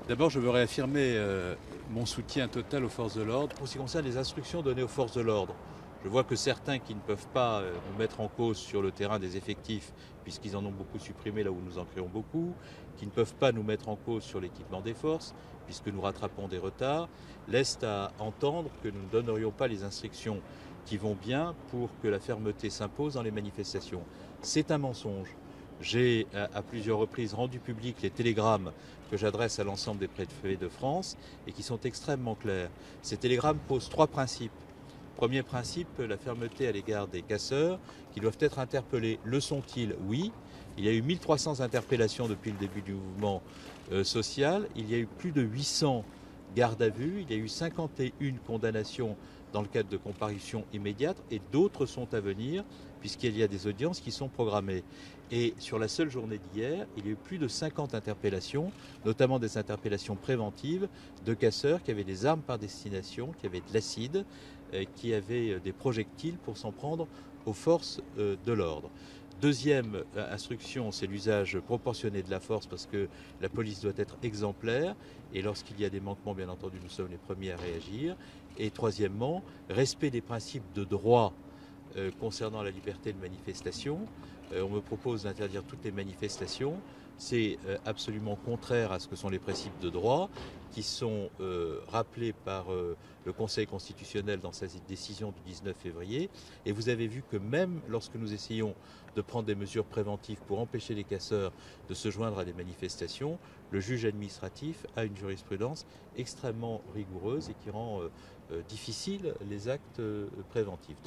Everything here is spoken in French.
D'abord, je veux réaffirmer mon soutien total aux forces de l'ordre. Pour ce qui concerne les instructions données aux forces de l'ordre, je vois que certains qui ne peuvent pas nous mettre en cause sur le terrain des effectifs, puisqu'ils en ont beaucoup supprimé là où nous en créons beaucoup, qui ne peuvent pas nous mettre en cause sur l'équipement des forces, puisque nous rattrapons des retards, laissent à entendre que nous ne donnerions pas les instructions qui vont bien pour que la fermeté s'impose dans les manifestations. C'est un mensonge. J'ai à plusieurs reprises rendu public les télégrammes que j'adresse à l'ensemble des préfets de France et qui sont extrêmement clairs. Ces télégrammes posent trois principes. Premier principe, la fermeté à l'égard des casseurs qui doivent être interpellés. Le sont-ils? Oui. Il y a eu 1300 interpellations depuis le début du mouvement social. Il y a eu plus de 800 gardes à vue. Il y a eu 51 condamnations dans le cadre de comparution immédiate et d'autres sont à venir puisqu'il y a des audiences qui sont programmées. Et sur la seule journée d'hier, il y a eu plus de 50 interpellations, notamment des interpellations préventives de casseurs qui avaient des armes par destination, qui avaient de l'acide, qui avaient des projectiles pour s'en prendre aux forces de l'ordre. Deuxième instruction, c'est l'usage proportionné de la force parce que la police doit être exemplaire et lorsqu'il y a des manquements, bien entendu, nous sommes les premiers à réagir. Et troisièmement, respect des principes de droit concernant la liberté de manifestation. On me propose d'interdire toutes les manifestations. C'est absolument contraire à ce que sont les principes de droit qui sont rappelés par le Conseil constitutionnel dans sa décision du 19 février. Et vous avez vu que même lorsque nous essayons de prendre des mesures préventives pour empêcher les casseurs de se joindre à des manifestations, le juge administratif a une jurisprudence extrêmement rigoureuse et qui rend difficile les actes préventifs.